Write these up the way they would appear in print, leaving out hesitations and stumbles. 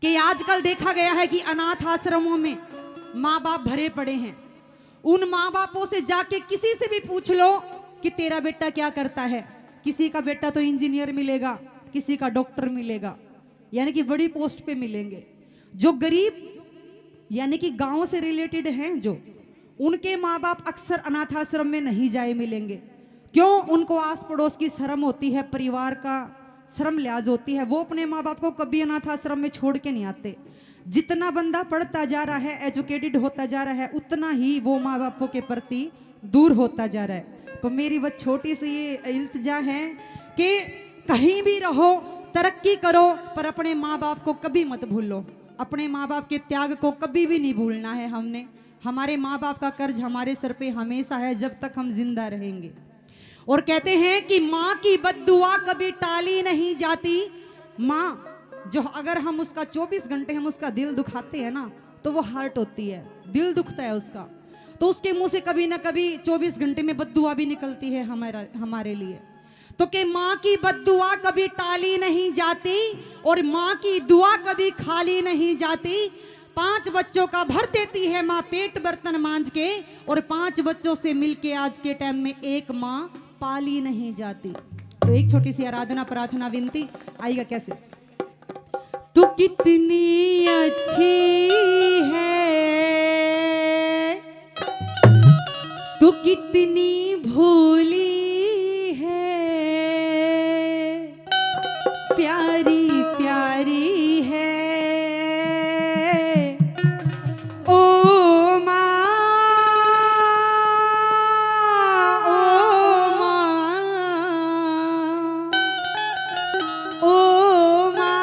कि आजकल देखा गया है कि अनाथ आश्रमों में माँ बाप भरे पड़े हैं। उन माँ बापों से जाके किसी से भी पूछ लो कि तेरा बेटा क्या करता है, किसी का बेटा तो इंजीनियर मिलेगा, किसी का डॉक्टर मिलेगा, यानी कि बड़ी पोस्ट पे मिलेंगे। जो गरीब यानी कि गांव से रिलेटेड हैं, जो उनके माँ बाप अक्सर अनाथ आश्रम में नहीं जाए मिलेंगे। क्यों? उनको आस पड़ोस की शर्म होती है, परिवार का शर्म लिहाज होती है, वो अपने माँ बाप को कभी अनाथ आश्रम में छोड़ के नहीं आते। जितना बंदा पढ़ता जा रहा है, एजुकेटेड होता जा रहा है, उतना ही वो माँ बापों के प्रति दूर होता जा रहा है। तो मेरी वो छोटी सी ये इल्तिजा है कि कहीं भी रहो, तरक्की करो, पर अपने माँ बाप को कभी मत भूलो। अपने माँ बाप के त्याग को कभी भी नहीं भूलना है हमने। हमारे माँ बाप का कर्ज हमारे सर पे हमेशा है जब तक हम जिंदा रहेंगे। और कहते हैं कि माँ की बद्दुआ कभी टाली नहीं जाती। माँ जो अगर हम उसका 24 घंटे हम उसका दिल दुखाते हैं ना, तो वो हर्ट होती है, दिल दुखता है उसका, तो उसके मुंह से कभी ना कभी 24 घंटे में बद्दुआ भी निकलती है हमारे लिए। तो कि माँ की बद्दुआ कभी टाली नहीं जाती और माँ की दुआ कभी खाली नहीं जाती। 5 बच्चों का भर देती है माँ पेट बर्तन मांझ के, और 5 बच्चों से मिलके आज के टाइम में एक माँ पाली नहीं जाती। तो एक छोटी सी आराधना प्रार्थना विनती आएगा कैसे। तू कितनी अच्छी है, तू कितनी भोली है, प्यारी प्यारी है ओ माँ, ओ माँ, ओ माँ,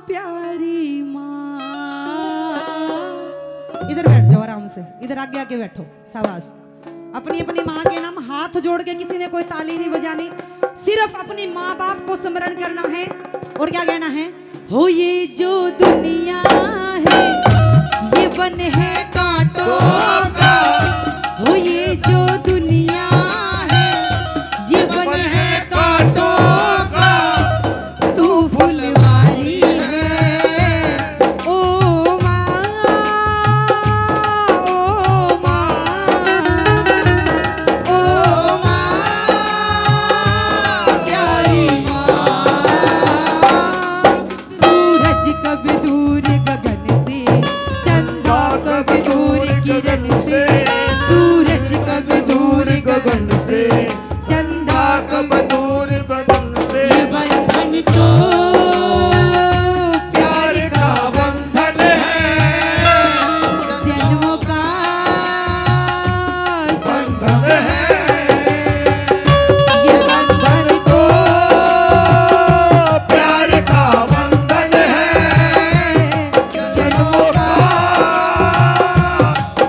प्यारी माँ। इधर बैठ जाओ आराम से, इधर आगे आगे बैठो, शाबाश। अपनी अपनी माँ के नाम हाथ जोड़ के किसी ने कोई ताली नहीं बजानी, सिर्फ अपनी माँ बाप को स्मरण करना है। और क्या कहना है? हो ये जो दुनिया है ये वन है कांटों का, हो ये जो दुनिया है ये वन है कांटों का, तू फुलवारी है ओ माँ, ओ माँ, ओ माँ, प्यारी माँ। सूरज कभी दूर गगन से, चंदा कभी दूर किरण से, सूरज कभी दूर गगन से, चंदा कभी दूर बदन से, ये बंधन तो प्यार का बंधन है, जन्मों का संगम है, ये बंधन तो प्यार का बंधन है, जन्मों का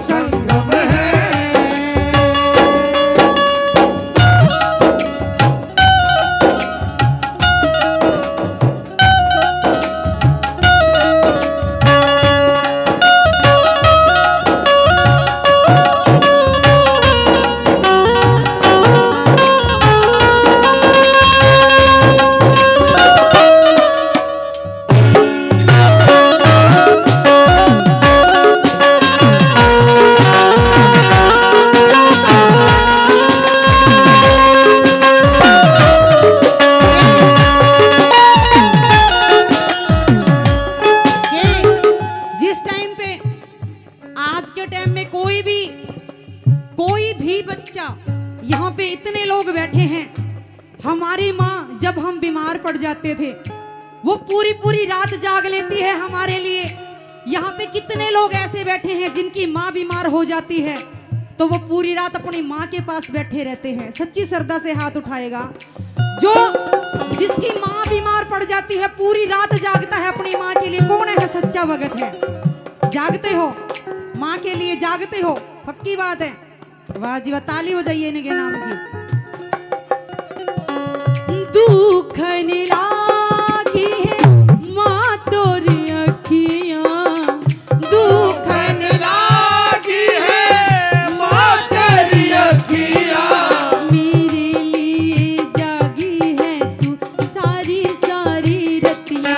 संगम है। जिस टाइम पे आज के टाइम में कोई भी बच्चा, यहाँ पे इतने लोग बैठे हैं, हमारी माँ जब हम बीमार पड़ जाते थे वो पूरी पूरी रात जाग लेती है हमारे लिए। यहाँ पे कितने लोग ऐसे बैठे हैं जिनकी माँ बीमार हो जाती है तो वो पूरी रात अपनी माँ के पास बैठे रहते हैं। सच्ची श्रद्धा से हाथ उठाएगा जो जिसकी माँ बीमार पड़ जाती है पूरी रात जागता है अपनी माँ के लिए। कौन है सच्चा भगत है? जागते हो माँ के लिए, जागते हो, पक्की बात है। वाह जी वाह, ताली हो जाइए इनके नाम की। दुख लागी है माँ तोरी अखियाँ, दुख लागी है माँ तेरी अखियाँ, मेरे लिए जागी है तू सारी सारी रतियाँ।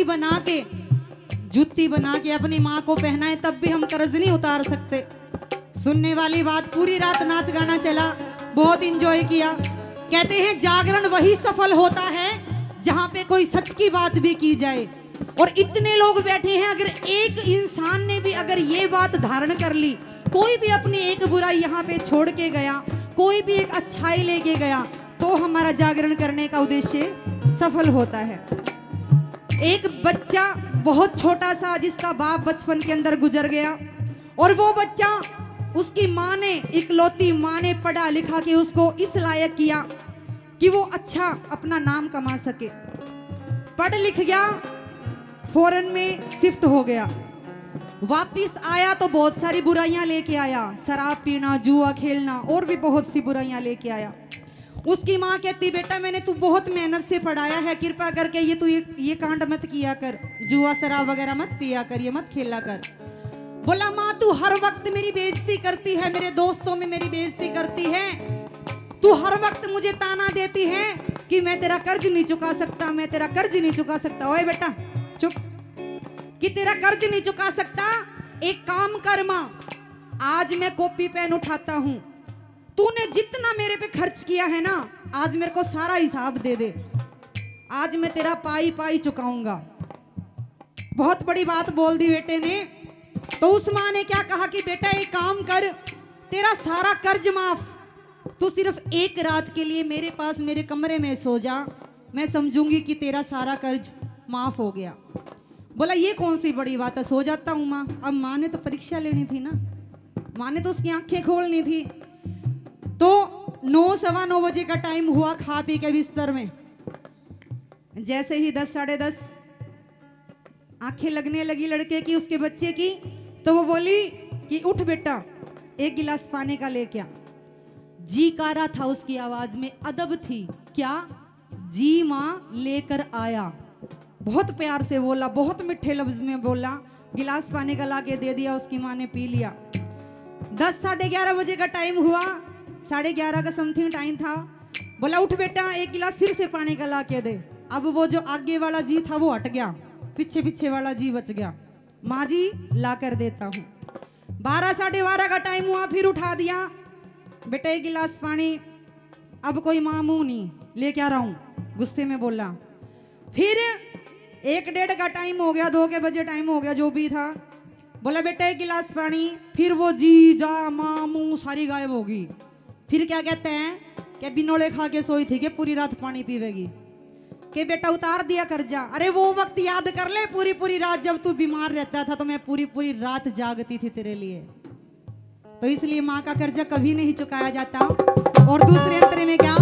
बना के, जूती बना के अपनी माँ को पहनाए तब भी हम कर्ज नहीं उतार सकते। सुनने वाली बात, पूरी रात नाच गाना चला, बहुत इंजॉय किया। कहते हैं जागरण वही सफल होता है जहां पे कोई सच की बात भी की जाए। और इतने लोग बैठे हैं, अगर एक इंसान ने भी अगर ये बात धारण कर ली, कोई भी अपनी एक बुराई यहाँ पे छोड़ के गया, कोई भी एक अच्छाई लेके गया, तो हमारा जागरण करने का उद्देश्य सफल होता है। एक बच्चा बहुत छोटा सा जिसका बाप बचपन के अंदर गुजर गया, और वो बच्चा, उसकी माँ ने, इकलौती माँ ने पढ़ा लिखा के उसको इस लायक किया कि वो अच्छा अपना नाम कमा सके। पढ़ लिख गया, फॉरेन में शिफ्ट हो गया, वापिस आया तो बहुत सारी बुराइयां लेके आया, शराब पीना, जुआ खेलना और भी बहुत सी बुराइयां लेके आया। उसकी माँ कहती, बेटा मैंने तू बहुत मेहनत से पढ़ाया है, कृपा करके ये कांड मत किया कर, जुआ शराब वगैरह मत पिया कर, ये मत खेला कर। बोला, माँ तू हर वक्त मेरी बेइज्जती करती है, मेरे दोस्तों में मेरी बेइज्जती करती है, तू हर वक्त मुझे ताना देती है कि मैं तेरा कर्ज नहीं चुका सकता, मैं तेरा कर्ज नहीं चुका सकता। ओए बेटा चुप, कि तेरा कर्ज नहीं चुका सकता। एक काम कर माँ, आज मैं कॉपी पेन उठाता हूं, तूने जितना मेरे पे खर्च किया है ना, आज मेरे को सारा हिसाब दे दे, आज मैं तेरा पाई पाई चुकाऊंगा। बहुत बड़ी बात बोल दी बेटे ने। तो उस माँ ने क्या कहा कि बेटा एक काम कर, तेरा सारा कर्ज माफ, तू सिर्फ एक रात के लिए मेरे पास मेरे कमरे में सो जा, मैं समझूंगी कि तेरा सारा कर्ज माफ हो गया। बोला, ये कौन सी बड़ी बात है, सो जाता हूँ माँ। अब माँ ने तो परीक्षा लेनी थी ना, माँ ने तो उसकी आंखें खोलनी थी। तो 9 सवा 9 बजे का टाइम हुआ, खा पी के बिस्तर में। जैसे ही 10 साढ़े 10 आंखें लगने लगी लड़के की, उसके बच्चे की, तो वो बोली कि उठ बेटा, एक गिलास पानी का लेके आ। जी कारा था उसकी आवाज में, अदब थी, क्या जी माँ लेकर आया। बहुत प्यार से बोला, बहुत मीठे लफ्ज में बोला, गिलास पानी का ला के दे दिया, उसकी माँ ने पी लिया। 10 साढ़े 11 बजे का टाइम हुआ, 11:30 का समथिंग टाइम था। बोला, उठ बेटा, एक गिलास फिर से पानी का ला के दे। अब वो जो आगे वाला जी था वो हट गया, पीछे पीछे वाला जी बच गया। माँ जी ला कर देता हूँ। 12 साढ़े 12 का टाइम हुआ, फिर उठा दिया, बेटा एक गिलास पानी, अब कोई मामू नहीं, लेके आ रहा हूँ, गुस्से में बोला। फिर 1:30 का टाइम हो गया, 2 के बजे टाइम हो गया, जो भी था। बोला, बेटा एक गिलास पानी, फिर वो जी जा मामू सारी गायब होगी। फिर क्या कहते हैं कि बिनोले खा के सोई थी कि पूरी रात पानी पीवेगी, कि बेटा उतार दिया कर्जा। अरे वो वक्त याद कर ले, पूरी पूरी रात जब तू बीमार रहता था तो मैं पूरी पूरी रात जागती थी तेरे लिए। तो इसलिए माँ का कर्जा कभी नहीं चुकाया जाता। और दूसरे अंतरे में क्या,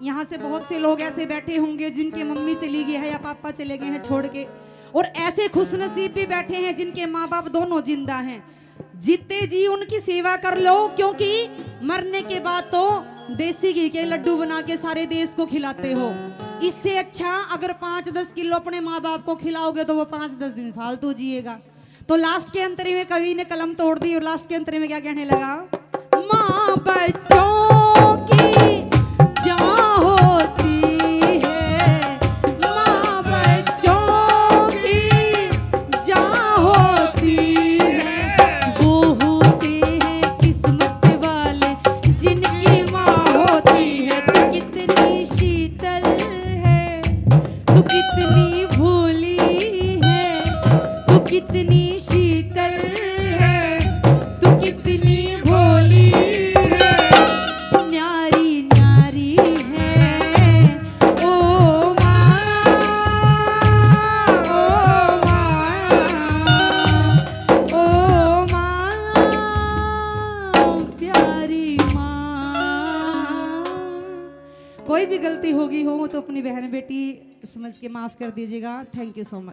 यहाँ से बहुत से लोग ऐसे बैठे होंगे जिनके मम्मी चली गई है या पापा चले गए हैं छोड़ के, और ऐसे खुशनसीब भी बैठे हैं जिनके माँ बाप दोनों जिंदा हैं। जीते जी उनकी सेवा कर लो, क्योंकि मरने के बाद तो देसी घी के लड्डू बना के सारे देश को खिलाते हो। इससे अच्छा अगर 5-10 किलो अपने माँ बाप को खिलाओगे तो वो 5-10 दिन फालतू जिएगा। तो लास्ट के अंतरे में कवि ने कलम तोड़ दी और लास्ट के अंतरे में क्या कहने लगा, माँ बच्चों की जान होती है, माँ बच्चों की जान होती है, वो होते हैं किस्मत वाले जिनकी माँ होती है। तो कोई भी गलती होगी हो तो अपनी बहन बेटी समझ के माफ कर दीजिएगा। Thank you so much.